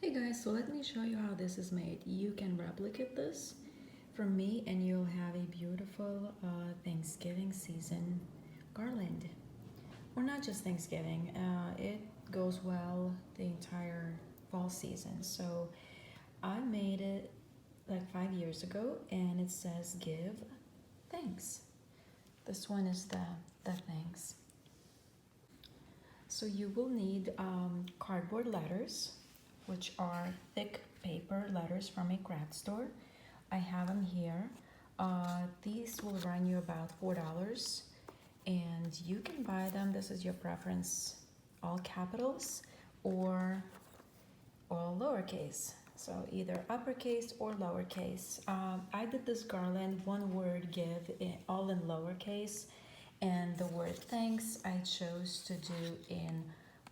Hey guys, so let me show you how this is made. You can replicate this from me and you'll have a beautiful Thanksgiving season garland. Or not just Thanksgiving, it goes well the entire fall season. So I made it like 5 years ago and it says give thanks. This one is the thanks. So you will need cardboard letters, which are thick paper letters from a craft store. I have them here. These will run you about $4 and you can buy them, this is your preference, all capitals or all lowercase. So either uppercase or lowercase. I did this garland, one word give, all in lowercase, and the word thanks I chose to do in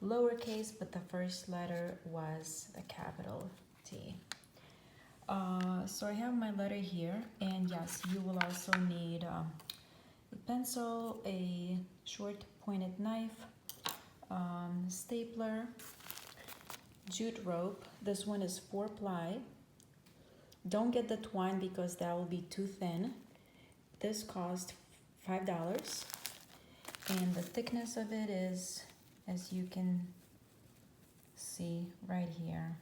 lowercase, but the first letter was the capital T. So I have my letter here, and yes, you will also need a pencil, a short pointed knife, stapler, jute rope. This one is 4-ply. Don't get the twine because that will be too thin. This cost $5, and the thickness of it is, as you can see right here.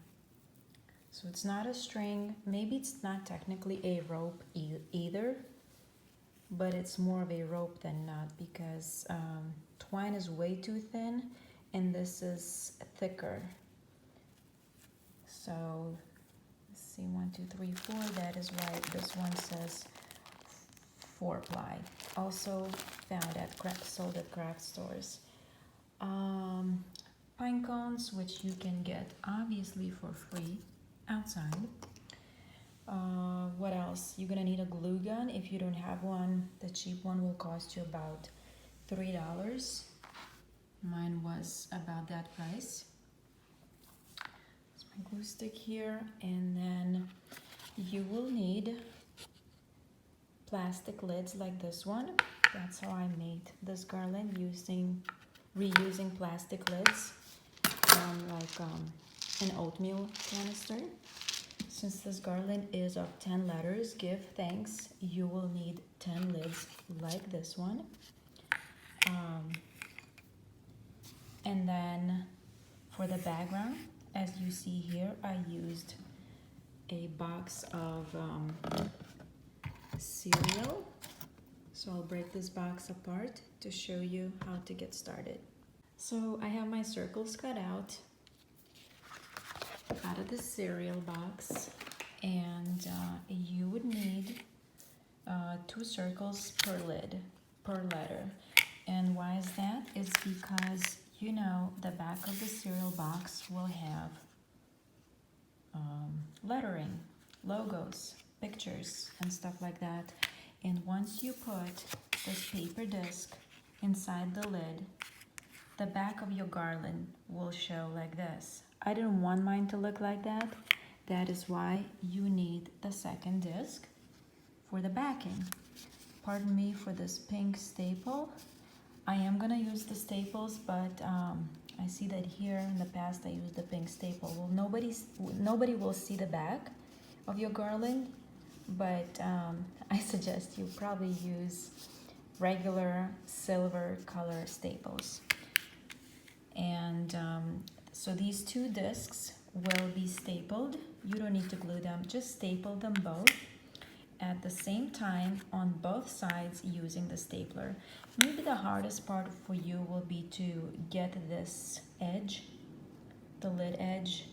So it's not a string, maybe it's not technically a rope either, but it's more of a rope than not because twine is way too thin and this is thicker. So let's see, 1, 2, 3, 4, that is right. This one says 4-ply. Also found at sold at craft stores. Pine cones, which you can get obviously for free outside. What else? You're gonna need a glue gun. If you don't have one, the cheap one will cost you about $3. Mine was about that price. It's my glue stick here, and then you will need plastic lids like this one. That's how I made this garland, reusing plastic lids from an oatmeal canister. Since this garland is of 10 letters, give thanks, you will need 10 lids like this one. And then for the background, as you see here, I used a box of cereal. So I'll break this box apart to show you how to get started. So I have my circles cut out of the cereal box, and you would need 2 circles per letter. And why is that? It's because you know the back of the cereal box will have lettering, logos, pictures, and stuff like that. And once you put this paper disc inside the lid, the back of your garland will show like this. I didn't want mine to look like that. That is why you need the second disc for the backing. Pardon me for this pink staple. I am gonna use the staples, but I see that here in the past I used the pink staple. Well, nobody will see the back of your garland, but I suggest you probably use regular silver color staples. And so these 2 discs will be stapled. You don't need to glue them, just staple them both at the same time on both sides using the stapler. Maybe the hardest part for you will be to get this edge, the lid edge,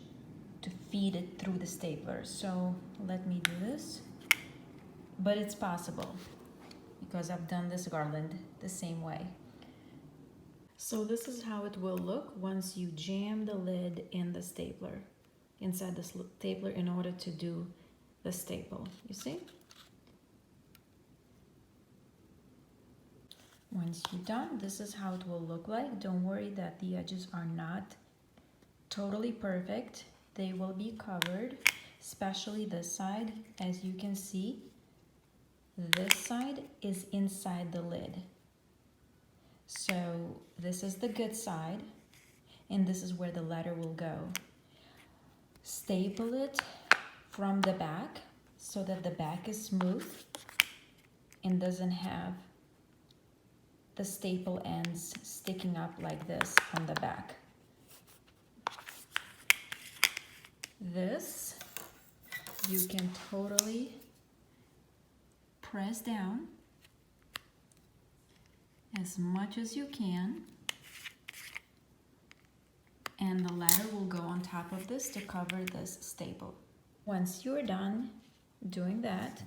to feed it through the stapler. So let me do this. But it's possible because I've done this garland the same way. So this is how it will look once you jam the lid in the stapler, inside the stapler in order to do the staple, you see? Once you're done, this is how it will look like. Don't worry that the edges are not totally perfect. They will be covered, especially this side. As you can see, this side is inside the lid. So this is the good side, and this is where the letter will go. Staple it from the back so that the back is smooth and doesn't have the staple ends sticking up like this on the back. This you can totally press down as much as you can, and the ladder will go on top of this to cover this staple. Once you're done doing that,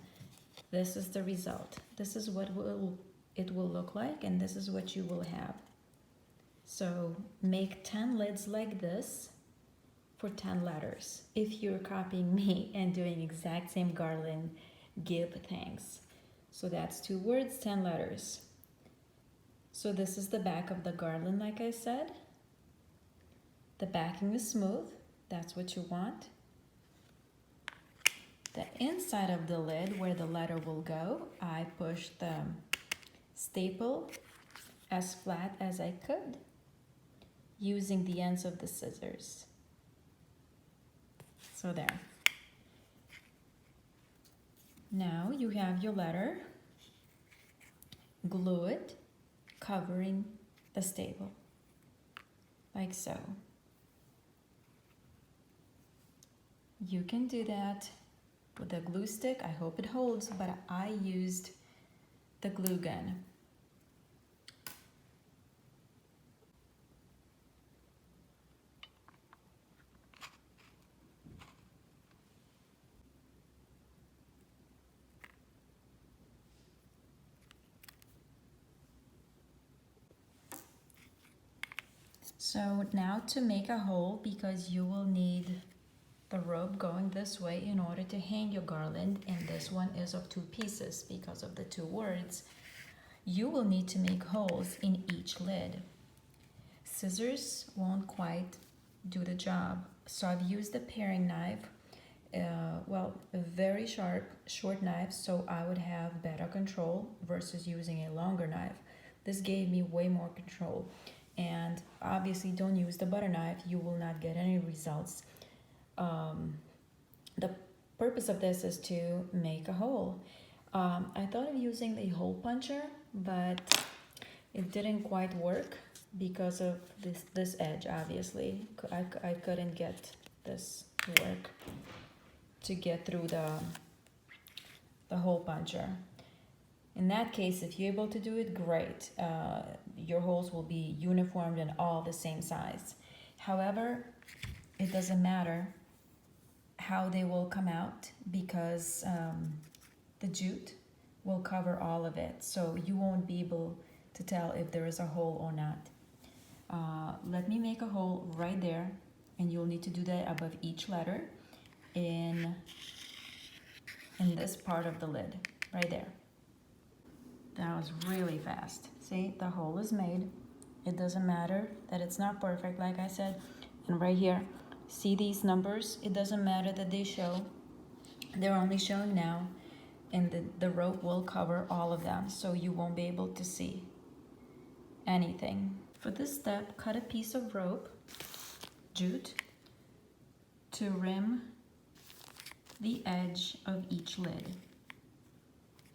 this is the result. This is what it will look like, and this is what you will have. So make 10 lids like this for 10 letters. If you're copying me and doing exact same garland, give thanks. So that's 2 words, 10 letters. So this is the back of the garland, like I said. The backing is smooth, that's what you want. The inside of the lid, where the letter will go, I pushed the staple as flat as I could using the ends of the scissors. So there. Now you have your letter. Glue it, covering the staple, like so. You can do that with a glue stick. I hope it holds, but I used the glue gun. So now to make a hole, because you will need the rope going this way in order to hang your garland, and this one is of 2 pieces because of the 2 words, you will need to make holes in each lid. Scissors won't quite do the job, so I've used a paring knife, a very sharp, short knife, so I would have better control versus using a longer knife. This gave me way more control. And obviously don't use the butter knife, you will not get any results. The purpose of this is to make a hole. I thought of using the hole puncher, but it didn't quite work because of this edge, obviously. I couldn't get this to work to get through the hole puncher. In that case, if you're able to do it, great. Your holes will be uniformed and all the same size. However, it doesn't matter how they will come out because the jute will cover all of it. So you won't be able to tell if there is a hole or not. Let me make a hole right there, and you'll need to do that above each letter in this part of the lid, right there. That was really fast. See, the hole is made. It doesn't matter that it's not perfect, like I said. And right here, see these numbers? It doesn't matter that they show. They're only showing now, and the rope will cover all of them, so you won't be able to see anything. For this step, cut a piece of rope, jute, to rim the edge of each lid,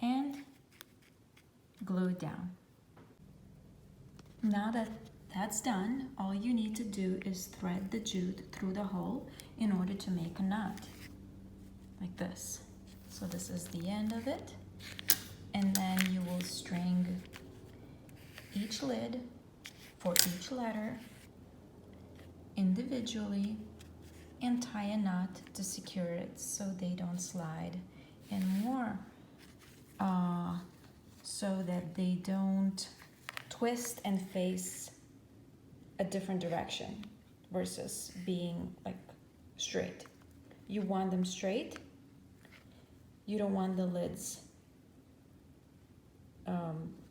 and glue it down. Now that that's done, all you need to do is thread the jute through the hole in order to make a knot, like this. So this is the end of it, and then you will string each lid for each letter individually and tie a knot to secure it so they don't slide, and more so that they don't twist and face a different direction versus being like straight. You want them straight. You don't want the lids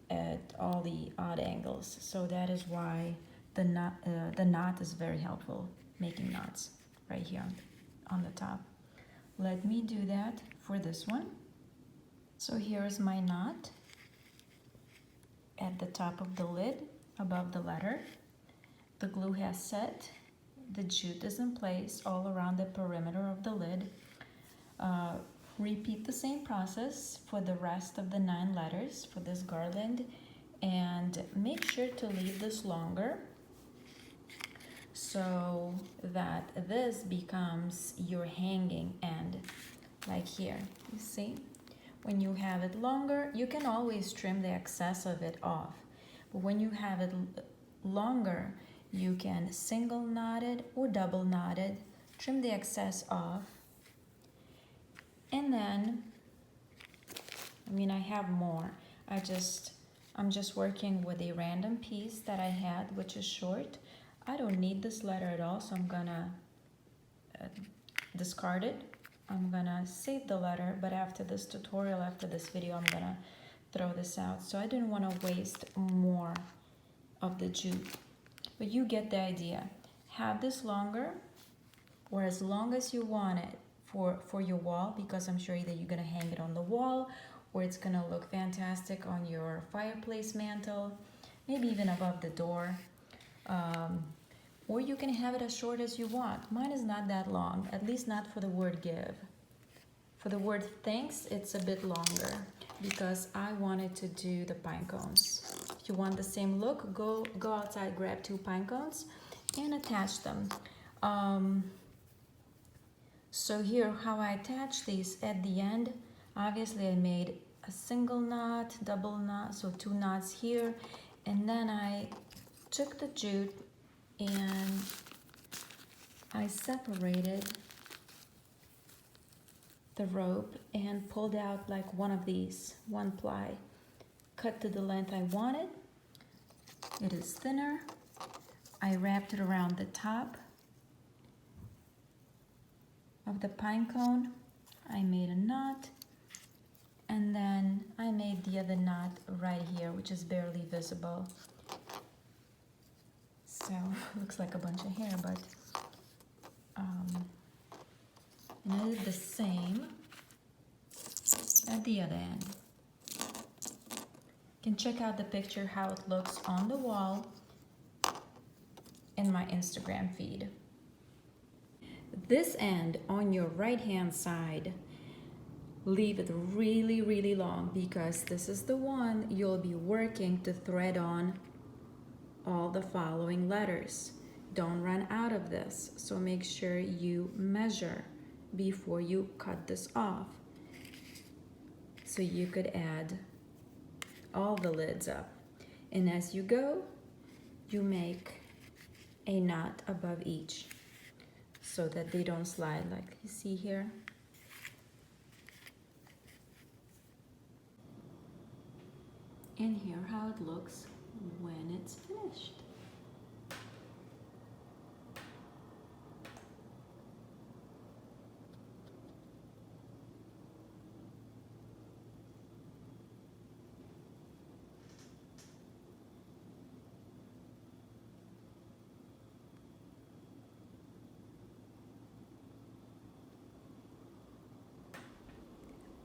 at all the odd angles. So that is why the knot is very helpful, making knots right here on the top. Let me do that for this one. So here is my knot at the top of the lid above the letter. The glue has set. the jute is in place all around the perimeter of the lid. Repeat the same process for the rest of the 9 letters for this garland, and make sure to leave this longer so that this becomes your hanging end, like here. You see, when you have it longer, you can always trim the excess of it off, but when you have it longer, you can single knot it or double knot it, trim the excess off, and then, I have more. I'm just working with a random piece that I had, which is short. I don't need this letter at all, so I'm gonna discard it. I'm gonna save the letter, but after this tutorial, after this video, I'm gonna throw this out. So I didn't want to waste more of the jute, but you get the idea. Have this longer or as long as you want it for your wall, because I'm sure that you're gonna hang it on the wall, or it's gonna look fantastic on your fireplace mantle, maybe even above the door. Or you can have it as short as you want. Mine is not that long, at least not for the word give. For the word thanks, it's a bit longer because I wanted to do the pine cones. If you want the same look, go outside, grab 2 pine cones and attach them. So here, how I attach these at the end, obviously I made a single knot, double knot, so 2 knots here, and then I took the jute and I separated the rope and pulled out like one of these, 1 ply, cut to the length I wanted. It is thinner. I wrapped it around the top of the pine cone. I made a knot, and then I made the other knot right here, which is barely visible. So looks like a bunch of hair, but and I did the same at the other end. You can check out the picture how it looks on the wall in my Instagram feed. This end on your right hand side, leave it really, really long, because this is the one you'll be working to thread on all the following letters. Don't run out of this, so make sure you measure before you cut this off, so you could add all the lids up. And as you go, you make a knot above each so that they don't slide, like you see here. And here how it looks when it's finished.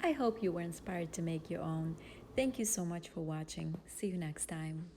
I hope you were inspired to make your own. Thank you so much for watching. See you next time.